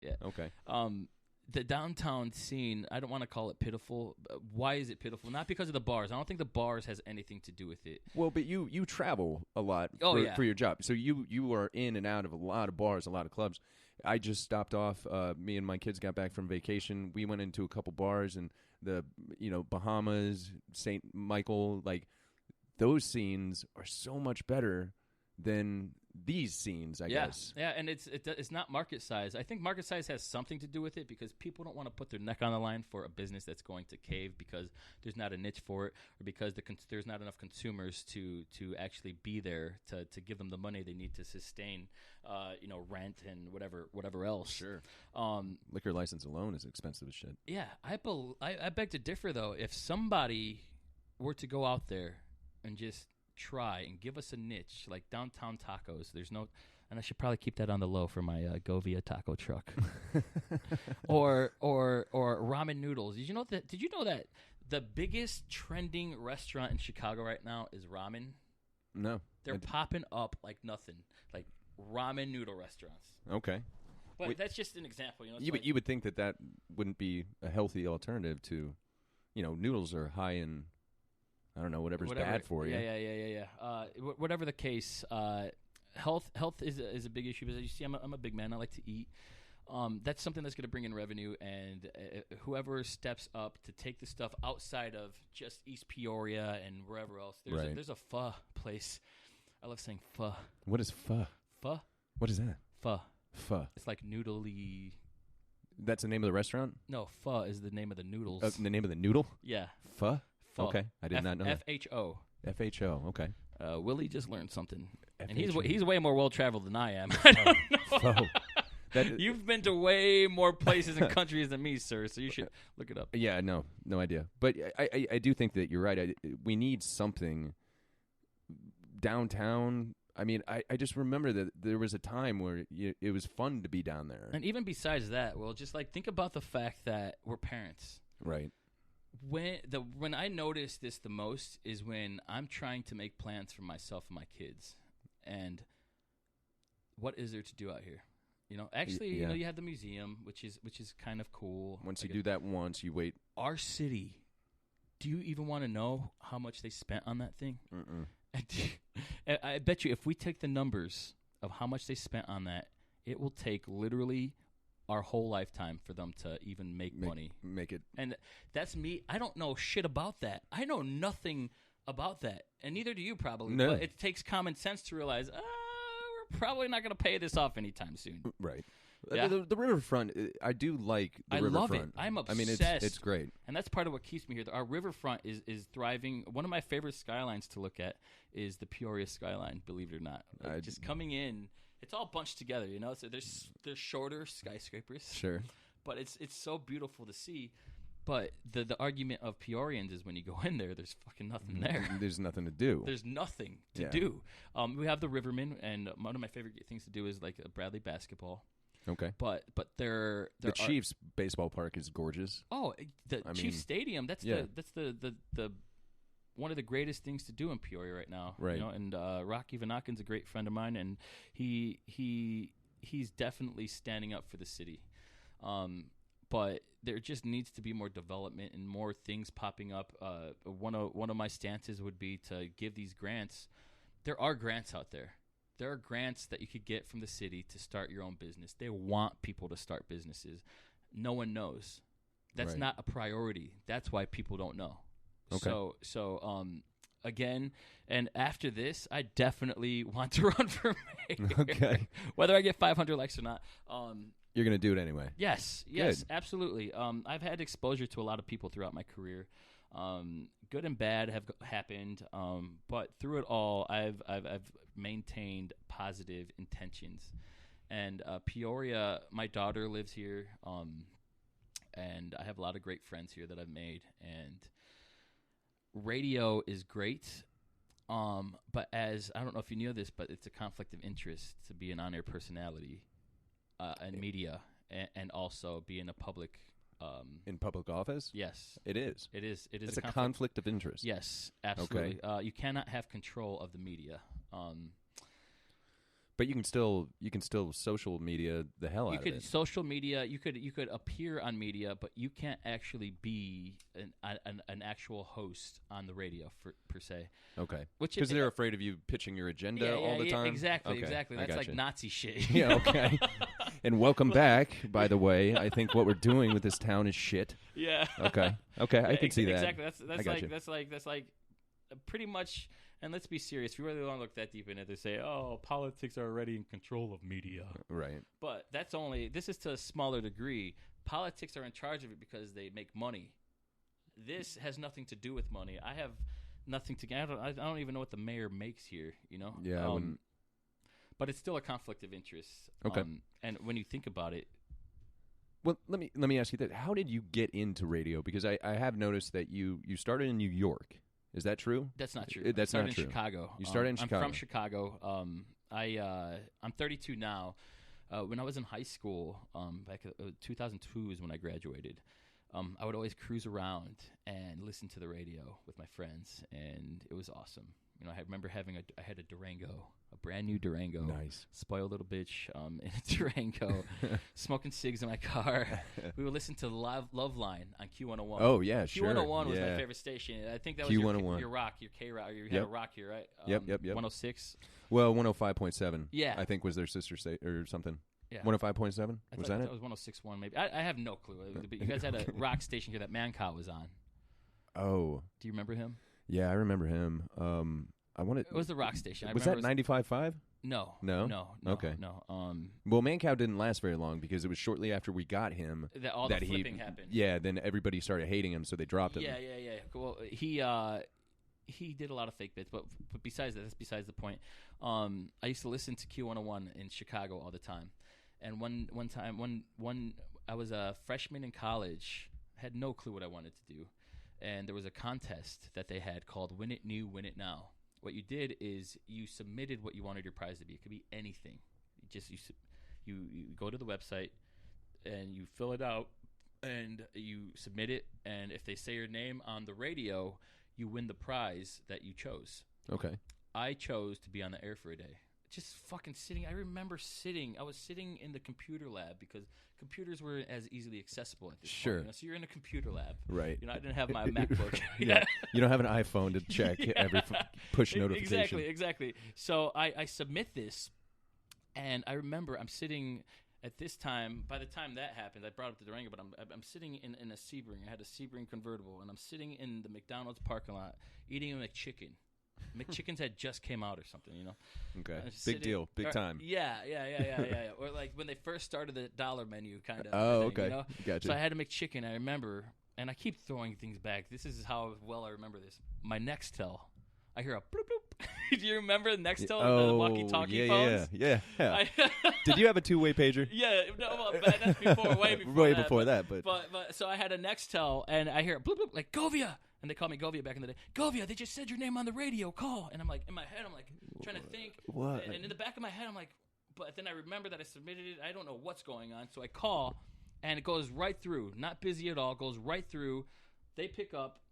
Yeah. Okay. The downtown scene, I don't want to call it pitiful. Why is it pitiful? Not because of the bars. I don't think the bars has anything to do with it. Well, but you travel a lot for your job. So you are in and out of a lot of bars, a lot of clubs. I just stopped off. Me and my kids got back from vacation. We went into a couple bars and the Bahamas, St. Michael, like those scenes are so much better than these scenes, I guess. Yeah, and it's not market size. I think market size has something to do with it because people don't want to put their neck on the line for a business that's going to cave because there's not a niche for it or because there's not enough consumers to actually be there to give them the money they need to sustain, rent and whatever else. Sure. Liquor license alone is expensive as shit. Yeah, I beg to differ though. If somebody were to go out there and just try and give us a niche like downtown tacos. And I should probably keep that on the low for my Govia taco truck. or ramen noodles. Did you know that the biggest trending restaurant in Chicago right now is ramen? No. They're popping up like nothing. Like ramen noodle restaurants. Okay. But that's just an example, You would think that wouldn't be a healthy alternative to, noodles are high in I don't know, whatever's bad for you. Yeah. Whatever the case, health is a big issue. Because as you see, I'm a big man. I like to eat. That's something that's going to bring in revenue. And whoever steps up to take the stuff outside of just East Peoria and wherever else, there's a pho place. I love saying pho. What is pho? Pho? What is that? Pho. Pho. It's like noodly. That's the name of the restaurant? No, pho is the name of the noodles. The name of the noodle? Yeah. Pho? Okay, I did not know that. FHO. FHO, okay. Willie just learned something. FHO. And he's way more well-traveled than I am. I don't know. You've been to way more places and countries than me, sir, so you should look it up. Yeah, no idea. But I do think that you're right. We need something downtown. I mean, I just remember that there was a time where it was fun to be down there. And even besides that, well, just like think about the fact that we're parents. Right. When I notice this the most is when I'm trying to make plans for myself and my kids, and what is there to do out here? You have the museum, which is kind of cool. Once you do that once, you wait. Our city. Do you even want to know how much they spent on that thing? Mm-mm. I bet you if we take the numbers of how much they spent on that, it will take literally our whole lifetime for them to even make money. Make it. And that's me. I don't know shit about that. I know nothing about that. And neither do you probably. No. But it takes common sense to realize, we're probably not going to pay this off anytime soon. Right. Yeah. The riverfront, I do like the riverfront. I love it. I'm obsessed. I mean, it's great. And that's part of what keeps me here. Our riverfront is thriving. One of my favorite skylines to look at is the Peoria skyline, believe it or not. Just coming in. It's all bunched together, So there's shorter skyscrapers. Sure. But it's so beautiful to see. But the argument of Peorians is when you go in there, there's fucking nothing there. There's nothing to do. There's nothing to do. We have the Rivermen, and one of my favorite things to do is like Bradley basketball. Okay. But the Chiefs baseball park is gorgeous. Oh, Chiefs Stadium. That's the one of the greatest things to do in Peoria right now. Right. And Rocky Vanakin's a great friend of mine, and he's definitely standing up for the city. But there just needs to be more development and more things popping up. One of my stances would be to give these grants. There are grants out there. There are grants that you could get from the city to start your own business. They want people to start businesses. No one knows. That's not a priority. That's why people don't know. Okay. So again, and after this, I definitely want to run for mayor. Okay. Whether I get 500 likes or not. You're going to do it anyway. Yes, Good. absolutely. I've had exposure to a lot of people throughout my career. Good and bad have happened, but through it all, I've maintained positive intentions. And Peoria, my daughter lives here, and I have a lot of great friends here that I've made. And radio is great, but as I don't know if you knew this, but it's a conflict of interest to be an on-air personality in media and also be in a public. In public office? Yes. It is. It's a conflict of interest. Yes, absolutely. Okay. You cannot have control of the media. But you can still social media the hell out of it. Social media. You could appear on media, but you can't actually be an actual host on the radio per se. Okay. Because they're afraid of you pitching your agenda all the time. Exactly. Okay, Exactly. That's like Nazi shit. Yeah. Okay. And welcome back. By the way, I think what we're doing with this town is shit. Yeah. Okay. I can see that. Exactly. That's like pretty much. And let's be serious. We really don't look that deep in it. They say, "Oh, politics are already in control of media." Right. But this is to a smaller degree. Politics are in charge of it because they make money. This has nothing to do with money. I have nothing to. I don't even know what the mayor makes here. You know. Yeah. But it's still a conflict of interest. Okay. And when you think about it. Well, let me ask you that. How did you get into radio? Because I have noticed that you started in New York. Is that true? That's not true. That's not true. In Chicago. You started in Chicago. I'm from Chicago. I'm 32 now. When I was in high school, back in 2002 is when I graduated. I would always cruise around and listen to the radio with my friends, and it was awesome. You know, I remember I had a Durango, a brand new Durango. Nice. Spoiled little bitch in a Durango, smoking cigs in my car. We would listen to Love Line on Q101. Oh, yeah, sure. Q101 was my favorite station. I think that was Q101. your rock, your K-rock. You had a rock here, right? Yep. 106. Well, 105.7. Yeah. I think was their sister state or something. Yeah. 105.7? Was that it? That was 106.1 maybe. I have no clue. But you guys had a rock station here that Mancow was on. Oh. Do you remember him? Yeah, I remember him. It was the rock station. Was that 95.5? No. Okay. No. Well, Mancow didn't last very long because it was shortly after we got him that all the flipping happened. Yeah, then everybody started hating him, so they dropped him. Yeah. Well, he did a lot of fake bits, but besides that, that's besides the point. I used to listen to Q101 in Chicago all the time, and one time I was a freshman in college, had no clue what I wanted to do, and there was a contest that they had called Win It New, Win It Now. What you did is you submitted what you wanted your prize to be. It could be anything. You go to the website and you fill it out and you submit it. And if they say your name on the radio, you win the prize that you chose. Okay. I chose to be on the air for a day. Just fucking sitting. I remember I was sitting in the computer lab because computers were as easily accessible at this point. You know? So you're in a computer lab. Right. You know, I didn't have my MacBook. Yeah. You don't have an iPhone to check every push notification. Exactly. So I submit this, and I remember I'm sitting at this time. By the time that happened, I brought up the Durango, but I'm sitting in a Sebring. I had a Sebring convertible, and I'm sitting in the McDonald's parking lot eating a McChicken. McChickens had just came out or something, you know. Okay, big deal, big time. Yeah. Or like when they first started the dollar menu, kind of. Oh, thing, okay, you know? Gotcha. So I had a McChicken. I remember, and I keep throwing things back. This is how well I remember this. My Nextel, I hear a bloop bloop. Do you remember the Nextel, the walkie-talkie phones? Yeah. Did you have a two-way pager? Yeah, no, that's before, way before that. But so I had a Nextel, and I hear a bloop bloop like Govia. And they called me Govia back in the day. Govia, they just said your name on the radio. Call. And I'm like, in my head, I'm like, trying to think. What? And in the back of my head, I'm like, but then I remember that I submitted it. I don't know what's going on. So I call, and it goes right through. Not busy at all. Goes right through. They pick up.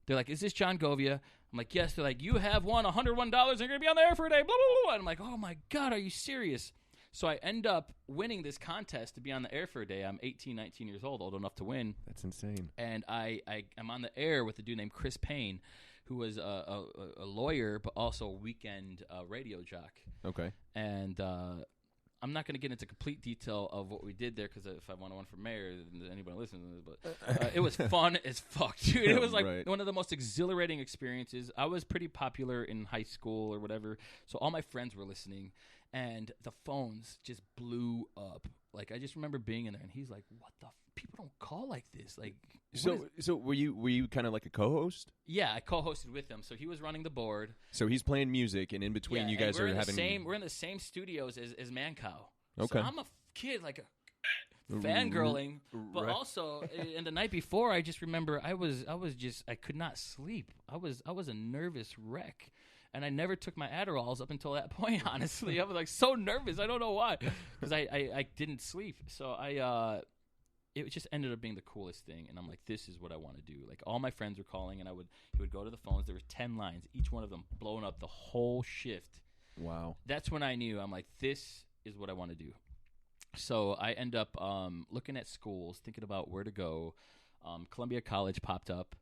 They're like, is this John Govia? I'm like, yes. They're like, you have won $101. And you're going to be on the air for a day. Blah, blah, blah. And I'm like, oh, my God, are you serious? So I end up winning this contest to be on the air for a day. I'm 18, 19 years old enough to win. That's insane. And I'm on the air with a dude named Chris Payne, who was a lawyer but also a weekend radio jock. Okay. And I'm not going to get into complete detail of what we did there because if I want to run for mayor, then anybody listen to this. But it was fun as fuck, dude. It was like one of the most exhilarating experiences. I was pretty popular in high school or whatever, so all my friends were listening. And the phones just blew up. Like I just remember being in there, and he's like, "What the? People don't call like this." Like, so were you kind of like a co-host? Yeah, I co-hosted with him. So he was running the board. So he's playing music, and in between, you guys are having. We're in the same studios as Mancow. Okay. So I'm a kid, like a fangirling, but also, and the night before, I just remember I could not sleep. I was a nervous wreck. And I never took my Adderalls up until that point, honestly. I was like so nervous. I don't know why. Because I didn't sleep. So it just ended up being the coolest thing. And I'm like, this is what I want to do. Like all my friends were calling and he would go to the phones. There were 10 lines, each one of them blowing up the whole shift. Wow. That's when I knew, I'm like, this is what I want to do. So I end up looking at schools, thinking about where to go. Columbia College popped up.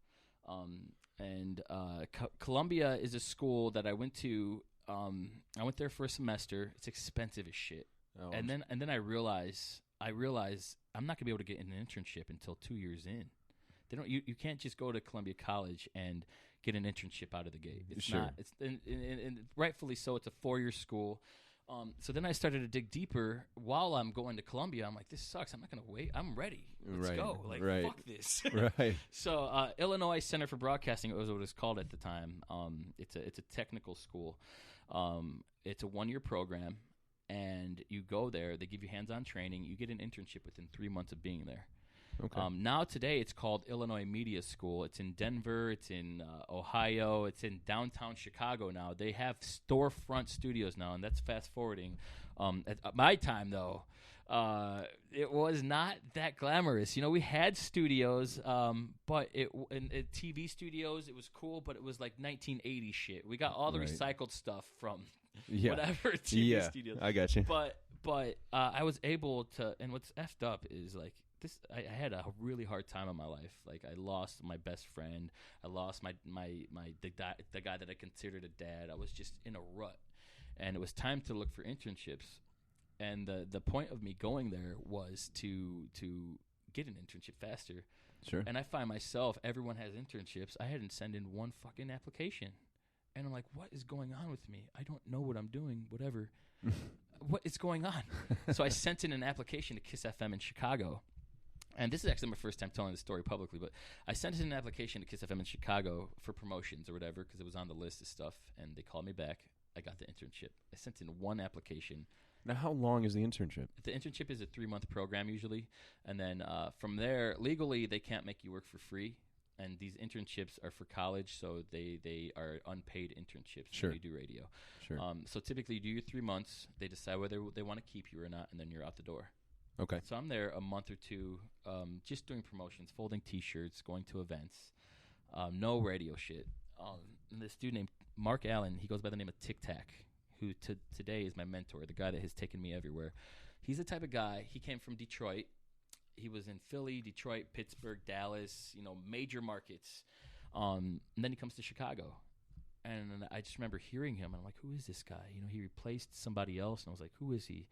And Columbia is a school that I went to. I went there for a semester. It's expensive as shit. Oh, and then I realize I'm not gonna be able to get an internship until 2 years in. They don't. You can't just go to Columbia College and get an internship out of the gate. It's sure. not. It's and rightfully so. It's a 4-year school. So then I started to dig deeper while I'm going to Columbia. I'm like, this sucks. I'm not going to wait. I'm ready. Let's go. Like, fuck this. Right. So Illinois Center for Broadcasting was what it was called at the time. It's a technical school. It's a 1-year program, and you go there. They give you hands-on training. You get an internship within 3 months of being there. Okay. Now today it's called Illinois Media School. It's in Denver. It's in Ohio. It's in downtown Chicago now. They have storefront studios now, and that's fast forwarding. At my time, though, it was not that glamorous. You know, we had studios, but in TV studios, it was cool, but it was like 1980 shit. We got all the recycled stuff from whatever TV studios. I got you. But I was able to, and what's effed up is like, I had a really hard time in my life. Like, I lost my best friend. I lost the guy that I considered a dad. I was just in a rut, and it was time to look for internships. And the point of me going there was to get an internship faster. Sure. And I find myself, everyone has internships. I hadn't sent in one fucking application, and I'm like, what is going on with me? I don't know what I'm doing. Whatever. What is going on? So I sent in an application to Kiss FM in Chicago. And this is actually my first time telling the story publicly, but I sent in an application to Kiss FM in Chicago for promotions or whatever because it was on the list of stuff, and they called me back. I got the internship. I sent in one application. Now, how long is the internship? The internship is a 3-month program usually, and then from there, legally, they can't make you work for free, and these internships are for college, so they are unpaid internships when you do radio. Sure. So typically, you do your 3 months. They decide whether they want to keep you or not, and then you're out the door. Okay. So I'm there a month or two, just doing promotions, folding T-shirts, going to events, no radio shit. And this dude named Mark Allen, he goes by the name of Tic Tac, who today is my mentor, the guy that has taken me everywhere. He's the type of guy, he came from Detroit. He was in Philly, Detroit, Pittsburgh, Dallas, major markets. And then he comes to Chicago. And I just remember hearing him, and I'm like, who is this guy? He replaced somebody else, and I was like, who is he?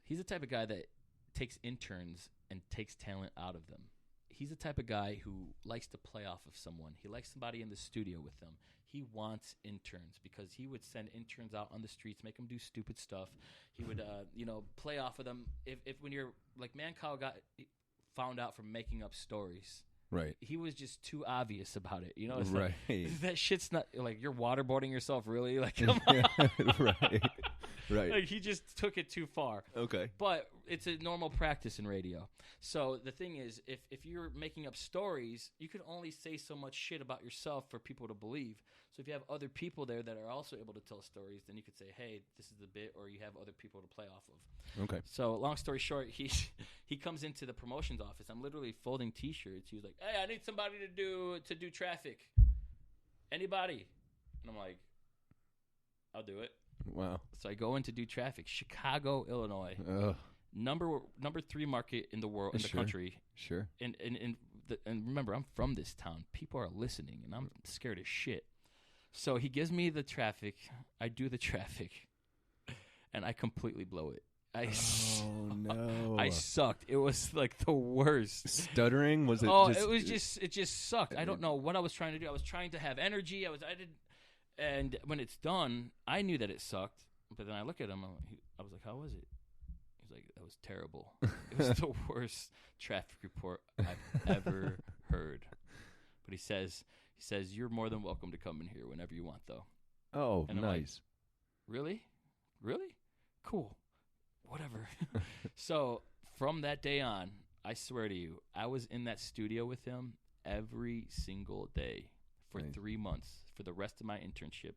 He's the type of guy that takes interns and takes talent out of them. He's the type of guy who likes to play off of someone. He likes somebody in the studio with them. He wants interns because he would send interns out on the streets, make them do stupid stuff. He would, play off of them. If when you're like Mancow got found out from making up stories, right? He was just too obvious about it. It's right. Like, that shit's not like you're waterboarding yourself, really. Like, come on. Right. Right. Like, he just took it too far. Okay. But it's a normal practice in radio. So the thing is, if you're making up stories, you can only say so much shit about yourself for people to believe. So if you have other people there that are also able to tell stories, then you could say, hey, this is the bit, or you have other people to play off of. Okay. So long story short, he comes into the promotions office. I'm literally folding T-shirts. He was like, hey, I need somebody to do traffic. Anybody? And I'm like, I'll do it. Wow. So I go in to do traffic. Chicago, Illinois. Number 3 market in the world, in the country. Sure. And remember, I'm from this town. People are listening, and I'm scared as shit. So he gives me the traffic. I do the traffic, and I completely blow it. No. I sucked. It was like the worst. Stuttering? Was it? It just sucked. I don't know what I was trying to do. I was trying to have energy. And when it's done, I knew that it sucked. But then I look at him. I was like, "How was it?" He's like, "That was terrible. It was the worst traffic report I've ever heard." But he says, "You're more than welcome to come in here whenever you want, though." Oh, and nice. Like, really, cool, whatever. So from that day on, I swear to you, I was in that studio with him every single day for 3 months. For the rest of my internship.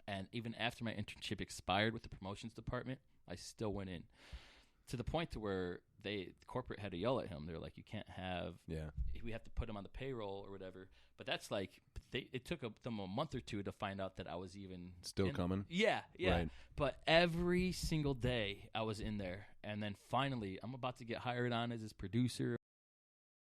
And even after my internship expired with the promotions department, I still went in. To the point to where corporate had to yell at him. They're like, you can't have. Yeah. We have to put him on the payroll or whatever. But that's like it took them a month or two to find out that I was even still coming. Yeah. Right. But every single day I was in there, and then finally I'm about to get hired on as his producer.